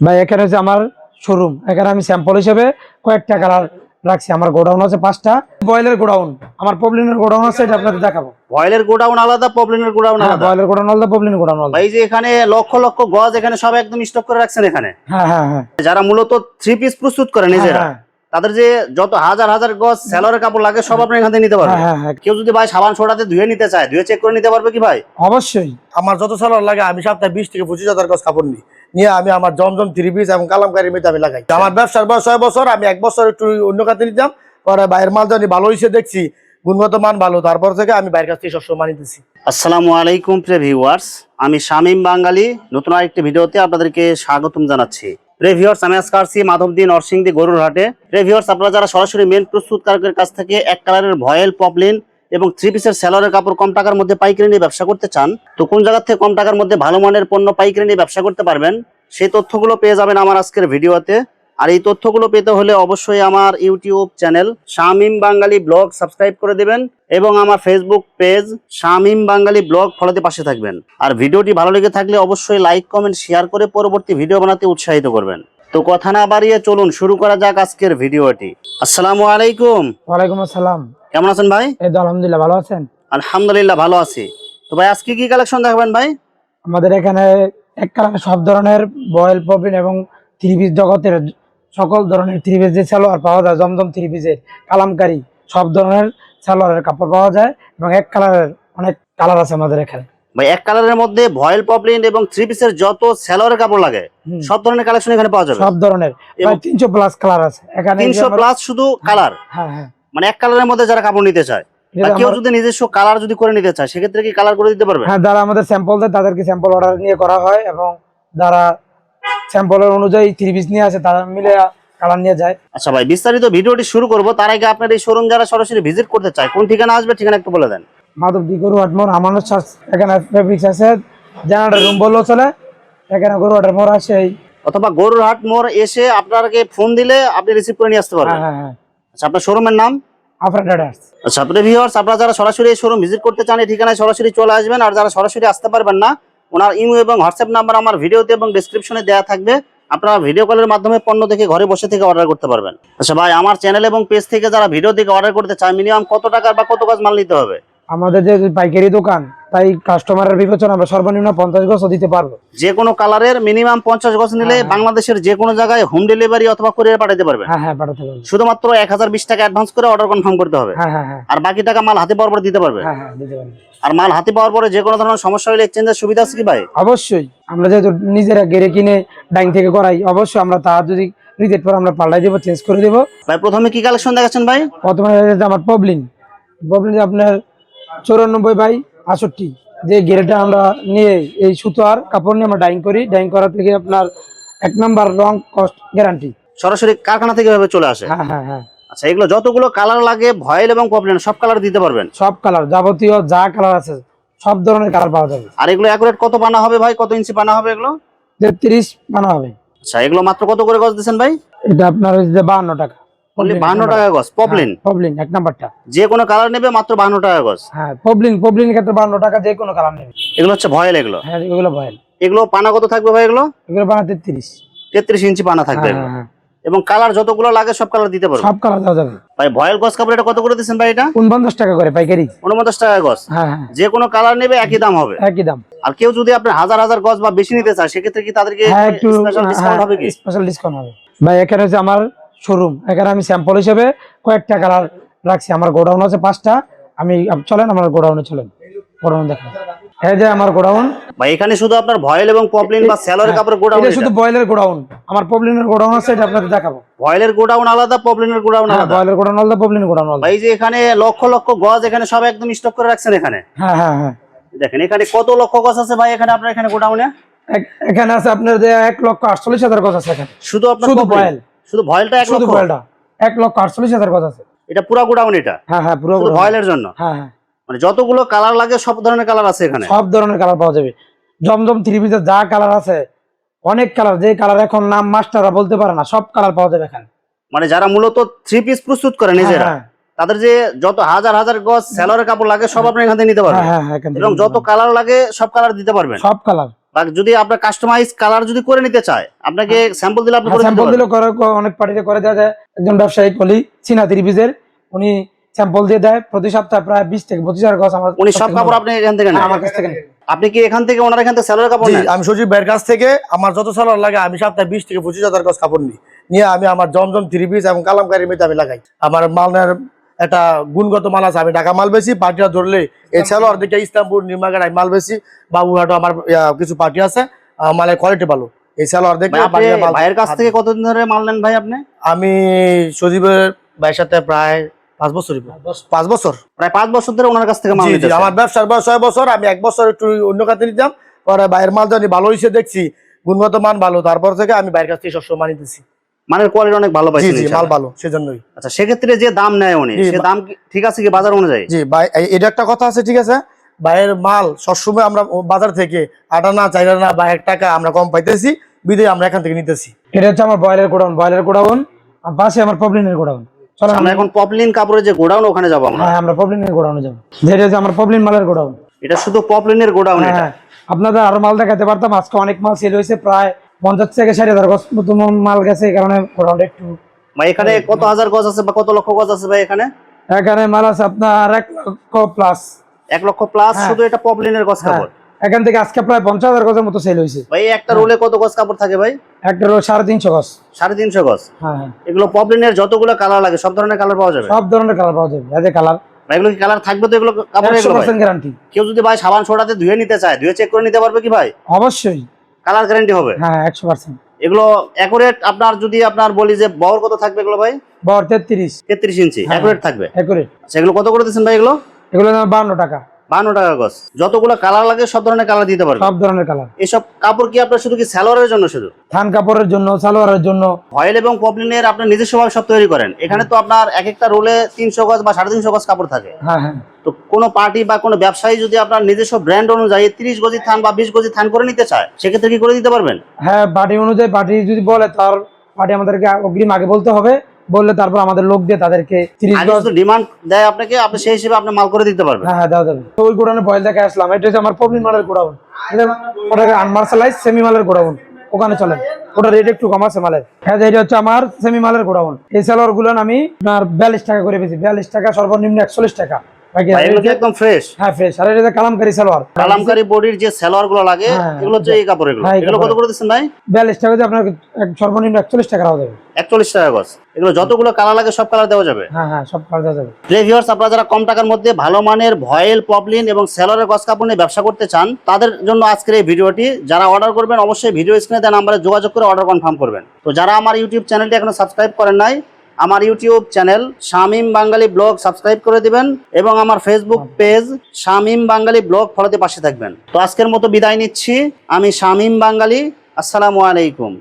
ভাই এখানে হচ্ছে আমার শোরুম, এখানে আমি স্যাম্পল হিসেবে কয়েকটা কালার রাখছি। আমার গোডাউন আছে 5টা। বয়েলের গোডাউন, আমার পপলিনের গোডাউন আছে, এটা আপনাদের দেখাবো। ভয়েলের গোডাউন আলাদা, পপলিনের গোডাউন হ্যাঁ, আলাদা। বয়েলের গোডাউন আলাদা, পপলিনের গোডাউন আলাদা। ভাই যে এখানে লক্ষ লক্ষ গজ এখানে সব একদম স্টক করে রাখছেন এখানে। হ্যাঁ হ্যাঁ হ্যাঁ, যারা মূলত 3 পিস প্রস্তুত করে নিজেরা, হ্যাঁ, তাদের যে যত হাজার হাজার গজ সেলরের কাপড় লাগে সব আপনি এখান থেকে নিতে পারবেন। হ্যাঁ, হ্যাঁ। কেউ যদি ভাই সাবান সোডাতে ধুয়ে নিতে চায়, ধুয়ে চেক করে নিতে পারবে কি ভাই? অবশ্যই। আমার যত সালোয়ার লাগে আমি সপ্তাহে 20 থেকে 25,000 গজ কাপড় নিয়ে আমি আমার জমজম 3 পিস এবং কালামকারীর মধ্যে আমি লাগাই। আমার ব্যবসার বয়স 6 বছর। আমি 1 বছর একটু অন্য কাছে নিতাম, পরে বাইরের মাল জানি ভালো হয়েছে, দেখছি গুণগত মান ভালো, তারপর থেকে আমি বাইরের কাছ থেকে সবসময় মানিতেছি। আসসালামু আলাইকুম প্রিয় ভিউয়ার্স, আমি শামীম বাঙালি নতুন আরেকটি ভিডিওতে আপনাদেরকে স্বাগতম জানাচ্ছি। প্রিয় ভিউয়ার্স, আমি আজকে আসছি মাধবদী নরসিংদী গরুর হাটে। প্রিয় ভিউয়ার্স, আপনারা যারা সরাসরি মেন প্রস্তুতকারকের কাছ থেকে এক কালারের ভয়েল, পপলিন এবং 3 পিসের সেলরের কাপড় কম টাকার মধ্যে পাইকারি নিয়ে ব্যবসা করতে চান, তো কোন জায়গা থেকে কম টাকার মধ্যে ভালো মানের পণ্য পাইকারি নিয়ে ব্যবসা করতে পারবেন, সেই তথ্যগুলো পেয়ে যাবেন আমার আজকের ভিডিওতে। আর এই তথ্যগুলো পেতে হলে অবশ্যই আমার ইউটিউব চ্যানেল শামীম বাঙালি ব্লগ সাবস্ক্রাইব করে দিবেন এবং আমার ফেসবুক পেজ শামীম বাঙালি ব্লগ ফলোতে পাশে থাকবেন। আর ভিডিওটি ভালো লেগে থাকলে অবশ্যই লাইক, কমেন্ট, শেয়ার করে পরবর্তী ভিডিও বানাতে উৎসাহিত করবেন। তো কথা না বাড়িয়ে চলুন শুরু করা যাক আজকের ভিডিওটি। আসসালামু আলাইকুম। ওয়ালাইকুম আসসালাম। কেমন আছেন ভাই? এই তো আলহামদুলিল্লাহ, ভালো আছেন? আলহামদুলিল্লাহ ভালো আছি। তো ভাই আজকে কি কালেকশন দেখাবেন ভাই? আমাদের এখানে এক কালারে সব ধরনের বয়েল, পপলিন এবং 3 পিস জগতের সকল ধরনের 3 পিস যে সালোয়ার পাওয়া যায়, জমজম 3 পিসের, কালামকারী সব ধরনের সালোয়ারের কাপড় পাওয়া যায় এবং এক কালারের অনেক কালার আছে আমাদের এখানে। ভাই এক কালারের মধ্যে ভয়েল, পপলিন এবং 3 পিসের যত সেলরের কাপড় লাগে সব ধরনের কালেকশন এখানে পাওয়া যাবে। সব ধরনের প্রায় 300 প্লাস কালার আছে এখানে। 300 প্লাস শুধু কালার? হ্যাঁ হ্যাঁ। মানে এক কালারের মধ্যে যারা কাপড় নিতে চায়, বা কেউ যদি নিজস্ব কালার যদি করে নিতে চায়, সেক্ষেত্রে কি কালার করে দিতে পারবে? হ্যাঁ, যারা আমাদের স্যাম্পল দেয় তাদেরকে স্যাম্পল অর্ডার নিয়ে করা হয় এবং যারা স্যাম্পলের অনুযায়ী 3 পিস নিয়ে আসে তারা মিলে কালার নিয়ে যায়। আচ্ছা ভাই, বিস্তারিত ভিডিওটি শুরু করব তার আগে আপনার এই শোরুম যারা সরাসরি ভিজিট করতে চায় কোন ঠিকানা আসবে, ঠিকানা একটু বলে দেন। মাধবদী গরুহাট মোড়, আমানত সার্চ, এখানে ফেব্রিক্স আছে, জেনারেটর রুম বললেও চলে। এখানে গরুহাটের মোড় আছে, অথবা গরুর হাট মোড় এসে আপনাকে ফোন দিলে আপনি রিসিভ করে নিয়ে আসতে পারবেন। হ্যাঁ হ্যাঁ। আচ্ছা, আপনার শোরুমের নাম? আফরান ট্রেডার্স। আচ্ছা প্রিয় ভিউয়ার্স, আপনারা যারা সরাসরি এই শোরুম ভিজিট করতে চান এই ঠিকানায় সরাসরি চলে আসবেন। আর যারা সরাসরি আসতে পারবেন না, ওনার ইমো এবং হোয়াটসঅ্যাপ নাম্বার আমার ভিডিওতে এবং ডেসক্রিপশনে দেওয়া থাকবে। আপনারা ভিডিও কলের মাধ্যমে পণ্য দেখে ঘরে বসে থেকে অর্ডার করতে পারবেন। আচ্ছা ভাই, আমার চ্যানেল এবং পেজ থেকে যারা ভিডিও দেখে অর্ডার করতে চায় মিনিমাম কত টাকার বা কত গজ মাল নিতে হবে? আমাদের যে পাইকারি দোকান, তাই কাস্টমারের বিবেচনা আমরা সর্বনিম্ন 50 গজ দিতে পারবো। যে কোনো কালারের মিনিমাম 50 গজ নিলে বাংলাদেশের যে কোনো জায়গায় হোম ডেলিভারি অথবা কুরিয়ার পাঠাতে পারবেন। হ্যাঁ হ্যাঁ, পাঠাতে পারবো। শুধুমাত্র 1020 টাকা অ্যাডভান্স করে অর্ডার কনফার্ম করতে হবে। হ্যাঁ হ্যাঁ হ্যাঁ। আর বাকি টাকা মাল হাতে পাওয়ার পরে দিতে পারবে। হ্যাঁ হ্যাঁ, দিতে পারবো। আর মাল হাতে পাওয়ার পরে যে কোনো ধরনের সমস্যা হলে এক্সচেঞ্জের সুবিধা আছে কি ভাই? অবশ্যই। আমরা যেহেতু নিজেরা গেড়ে কিনে ডাইং থেকে করাই, অবশ্যই আমরা তার যদি রিজেক্ট করে আমরা পাল্টাই দেবো, চেঞ্জ করে দেবো। ভাই প্রথমে কি কালেকশন দেখাচ্ছেন ভাই? প্রথমে আমার পপলিন আপনার 94/68, যে গেরেটা আমরা নিয়ে এই সুতো আর কাপড় নিয়ে আমরা ডাইং করি। ডাইং করা থেকে আপনার 1 নাম্বার রং কস্ট গ্যারান্টি সরাসরি কারখানা থেকে ভাবে চলে আসে? হ্যাঁ হ্যাঁ হ্যাঁ। আচ্ছা, এগুলো যতগুলো কালার লাগে ভয়েল এবং পপলিন সব কালার দিতে পারবেন? সব কালার, যাবতীয় যা কালার আছে সব ধরনের কালার পাওয়া যাবে। আর এগুলো অ্যাকুরেট কত পানা হবে ভাই? কত ইঞ্চি পানা হবে এগুলো? 33 বানা হবে। আচ্ছা, এগুলো মাত্র কত করে গজ দিচ্ছেন ভাই? এটা আপনার হচ্ছে 52 টাকা। অনলি 52 টাকা গজ পপলিন? পপলিন 1 নাম্বারটা যে কোনো কালার নেবে মাত্র 52 টাকা গজ? হ্যাঁ, পপলিনের ক্ষেত্রে 52 টাকা, যে কোনো কালার নেবে। এগুলো হচ্ছে ভয়েল। এগুলো হ্যাঁ, এগুলো ভয়েল। এগুলো পানা কত থাকবে ভাই? এগুলো বানা 33। 33 ইঞ্চি পানা থাকবে। হ্যাঁ হ্যাঁ। এবং কালার যতগুলো লাগে সব কালার দিতে পারবে? সব কালার দেওয়া যাবে ভাই ভয়েল গজ কাপড় এটা কত করে দিচ্ছেন ভাই? এটা 49 টাকা করে পাইকারি। 49 টাকা গজ? হ্যাঁ হ্যাঁ, যে কোনো কালার নেবে একই দাম হবে? একই দাম। আর কেউ যদি আপনার হাজার হাজার গজ বা বেশি নিতে চায় সেক্ষেত্রে কি তাদেরকে হ্যাঁ, একটু স্পেশাল ডিসকাউন্ট হবে কি? স্পেশাল ডিসকাউন্ট হবে। ভাই এখানে হচ্ছে আমার শোরুম, এখানে আমি স্যাম্পল হিসেবে কয়েকটা কালার রাখছি। আমার গোডাউন আছে 5টা। চলেন আমার গোডাউনে চলেন, গোডাউন দেখেন। এই যে আমার গোডাউন। ভাই এখানে শুধু আপনার ভয়েল এবং পপলিন বা সেলরের কাপড় গোডাউন? এটা শুধু বয়েলের গোডাউন। আমার পপলিনের গোডাউন আছে, এটা আপনাদের দেখাবো। ভয়েলের গোডাউন আলাদা, পপলিনের গোডাউন আলাদা? বয়েলের গোডাউন আলাদা, পপলিনের গোডাউন আলাদা। ভাই যে এখানে লক্ষ লক্ষ গজ এখানে সব একদম স্টক করে রাখছেন এখানে? হ্যাঁ হ্যাঁ হ্যাঁ। দেখেন এখানে কত লক্ষ গজ আছে ভাই এখানে আপনার এখানে গোডাউনে? এখানে আছে আপনার যে 1,48,000 গজ আছে এখানে। শুধু আপনার শুধু ভয়েল? শুধু ভয়েলটা 1 লক্ষ? ভয়েলটা 1,48,000 গজ আছে। এটা পুরো গোডাউন এটা? হ্যাঁ হ্যাঁ, পুরো শুধু ভয়েলের জন্য? হ্যাঁ হ্যাঁ। মানে যতগুলো কালার লাগে সব ধরনের কালার আছে এখানে? সব ধরনের কালার পাওয়া যাবে। জমজম 3 পিসের যা কালার আছে, অনেক কালার, যে কালার এখন নাম মাস্টাররা বলতে পারে না, সব কালার পাওয়া যাবে এখানে। মানে যারা মূলত 3 পিস প্রস্তুত করে নিজেরা, তাদের যে যত হাজার হাজার গজ সেলরের কাপড় লাগে সব আপনি এখান থেকে নিতে পারবেন। হ্যাঁ হ্যাঁ, এবং যত কালার লাগে সব কালার দিতে পারবেন? সব কালার। বা যদি আপনার কাস্টমাইজ কালার যদি করে নিতে চায় আপনাকে স্যাম্পল দিলে আপনি করে দিতে স্যাম্পল পারবেন। দিলে অনেক পার্টিতে করে দেওয়া যায়। একজন ব্যবসায়ী কলি চীনা ত্রিপিসের, উনি স্যাম্পল দিয়ে দেয় প্রতি সপ্তাহে প্রায় 20 থেকে 25 গজ। আমার উনি সব কাপড় আপনি এখান থেকে নেন? আমার কাছ থেকে নেন। আপনি কি এখান থেকে ওনার এখান থেকে সেলোয়ার কাপড় জি, নেন? আমি সজীব ভাইয়ের কাছ থেকে আমার যত সালোয়ার লাগে আমি সপ্তাহে 20 থেকে 25 হাজার গজ কাপড় নিই, নিয়ে আমি আমার জমজম থ্রি পিস এবং কালামকারীর মধ্যে আমি লাগাই। আমার মালের একটা গুণগত মাল আছে, আমি ঢাকা মাল বেশি, পার্টিরা ধরলে এই সালোয়ার দিকে ইস্তাম্বুল নির্মাগার আমি মাল বেশি, বাবুঘাটও আমার কিছু পার্টি আছে, মালের কোয়ালিটি ভালো। এই সালোয়ার দেখে ভাই, আপনি ভাইয়ের কাছ থেকে কতদিন ধরে মাল নেন ভাই আপনি? আমি সজীবের ভাইয়ের সাথে প্রায় 5 বছর। প্রায় 5 বছর ধরে ওনার কাছ থেকে মাল জি, জি, নিতেছেন। আমার ব্যবসার বয়স 6 বছর। আমি 1 বছর একটু অন্য কাছে নিতাম, পরে ভাইয়ের মাল জানি ভালো হয়েছে, দেখছি গুণগত মান ভালো, তারপর থেকে আমি ভাইয়ের কাছ থেকে সবসময় মাল নিতেছি। মানের কোয়ালিটি অনেক ভালো জি, পাইছেন জি, মাল ইনশাআল্লাহ। ভালো, সেজন্যই। আচ্ছা, সেক্ষেত্রে যে দাম নেয় উনি, জি, সে দাম কি ঠিক আছে কি বাজার অনুযায়ী? জি ভাই, এটা একটা কথা আছে, ঠিক আছে। ভাইয়ের মাল সবসময় আমরা বাজার থেকে 8 আনা 4 আনা বা 1 টাকা আমরা কম পাইতেছি, বিদায় আমরা এখান থেকে নিতেছি। এটা হচ্ছে আমার বয়লের গোডাউন, আর পাশে আমার পপলিনের গোডাউন। চলো আমরা এখন পপলিন কাপড়ের যে গোডাউন ওখানে যাবো আমরা। হ্যাঁ, আমরা পপলিনের গোডাউনে যাবো। যেটা হচ্ছে আমার পপলিন মালের গোডাউন। এটা শুধু পপলিনের গোডাউন এটা? হ্যাঁ, আপনাদের আরো মাল দেখাতে পারতাম, আজকে অনেক মাল সেল হয়েছে, প্রায় 50 থেকে 60 গজ মতো মাল গেছে, এই কারণে গোডাউনটা একটু। ভাই এখানে কত হাজার গজ আছে বা কত লক্ষ গজ আছে ভাই এখানে? এখানে মাল আছে আপনার 1 লক্ষ প্লাস। 1 লক্ষ প্লাস হ্যাঁ। শুধু এটা পপলিনের গজ কাপড়? এখান থেকে আজকে প্রায় 50,000 গজের মতো সেল হয়েছে। ভাই একটা রোলে কত গজ কাপড় থাকে ভাই? একটা রোল 350 গজ। 350 গজ? হ্যাঁ, হ্যাঁ, এগুলো পপলিনের যতগুলো কালার লাগে সব ধরনের কালার পাওয়া যাবে? সব ধরনের কালার পাওয়া যাবে। এই যে কালার, ভাই এগুলো কি কালার থাকবে তো এগুলো কাপড়ে? এগুলো ভাই 100% গ্যারান্টি। কেউ যদি ভাই সাবান সোডাতে ধুয়ে নিতে চায়, ধুয়ে চেক করে নিতে পারবে কি ভাই? অবশ্যই। কালার গ্যারান্টি হবে? হ্যাঁ, 100%। এগুলো অ্যাকুরেট আপনার যদি আপনার বলি যে বহর কত থাকবে এগুলো ভাই? বর 33 ইঞ্চি হ্যাঁ, অ্যাকুরেট থাকবে? একুরেট। আচ্ছা, এগুলো কত করে দিচ্ছেন ভাই এগুলো? এগুলো দাম 52 টাকা। 52 টাকা গজ। যতগুলো কালার লাগে সব ধরনের কালার দিতে পারবে? সব ধরনের কালার। এসব কাপড় কি আপনার শুধু কি সালোয়ারের জন্য? শুধু থান কাপড়ের জন্য, সালোয়ারের জন্য। ভয়েল এবং পপলিনের আপনার নিজস্বভাবে সব তৈরি করেন? এখানে তো আপনার এক একটা রোলে 300 গজ বা 350 গজ কাপড় থাকে। হ্যাঁ, হ্যাঁ, তো কোনো পার্টি বা কোনো ব্যবসায়ী যদি আপনার নিজস্ব ব্র্যান্ড অনুযায়ী 30 গজি থান বা 20 গজি থান করে নিতে চায়, সেক্ষেত্রে কি করে দিতে পারবেন? হ্যাঁ, পার্টি অনুযায়ী পার্টি যদি বলে, তার পার্টি আমাদেরকে অগ্রিম আগে বলতে হবে, বললে তারপর আমাদের লোক দিয়ে তাদেরকে 30 আগে গজ। যদি ডিমান্ড দেয় আপনাকে, আপনি সেই হিসেবে আপনি মাল করে দিতে পারবেন? হ্যাঁ, হ্যাঁ, দেওয়া যাবে। তো ওই গোডাউনে বয়েল দেখে আসলাম। এটা হচ্ছে আমার পপলিন মালের গোডাউন। ওটাকে আনমার্শালাইজ সেমি মালের গোডাউন, ওখানে চলেন। ওটা রেট একটু কম আছে মালের। হ্যাঁ, এটা হচ্ছে আমার সেমি মালের গোডাউন। এই সালোয়ার গুলো আমি আপনার 42 টাকা করে বেশি, 42 টাকা, সর্বনিম্ন 41 টাকা। বাকি ভাই এগুলো কি একদম ফ্রেশ? হ্যাঁ, ফ্রেশ। আর এটা কালামকারী সালোয়ার। কালামকারী বডির যে সালোয়ার গুলো লাগে, হ্যাঁ, এগুলো হচ্ছে এই কাপড়। এগুলো হ্যাঁ, এই এগুলো কত কাপড়। করে দিচ্ছেন ভাই? 42 টাকা দিয়ে আপনার সর্বনিম্ন 41 টাকা দেওয়া যাবে। 41 টাকা গজ। এগুলো যতগুলো কালার লাগে সব কালার দেওয়া যাবে? হ্যাঁ, হ্যাঁ, সব কালার দেওয়া যাবে। ভিউয়ার্স, আপনারা যারা কম টাকার মধ্যে ভালো মানের ভয়েল, পপলিন এবং সেলরের গজ কাপড় নিয়ে ব্যবসা করতে চান, তাদের জন্য আজকের এই ভিডিওটি। যারা অর্ডার করবেন অবশ্যই ভিডিও স্ক্রিনে দেওয়া নাম্বারে যোগাযোগ করে অর্ডার কনফার্ম করবেন। তো যারা আমার ইউটিউব চ্যানেলটি এখনো সাবস্ক্রাইব করেন নাই, আমার ইউটিউব চ্যানেল শামীম বাঙালি ব্লগ সাবস্ক্রাইব করে দিবেন এবং আমার ফেসবুক পেজ শামীম বাঙালি ব্লগ ফলোতে পাশে থাকবেন। তো আজকের মতো বিদায় নিচ্ছি। আমি শামীম বাঙালি। আসসালামু আলাইকুম।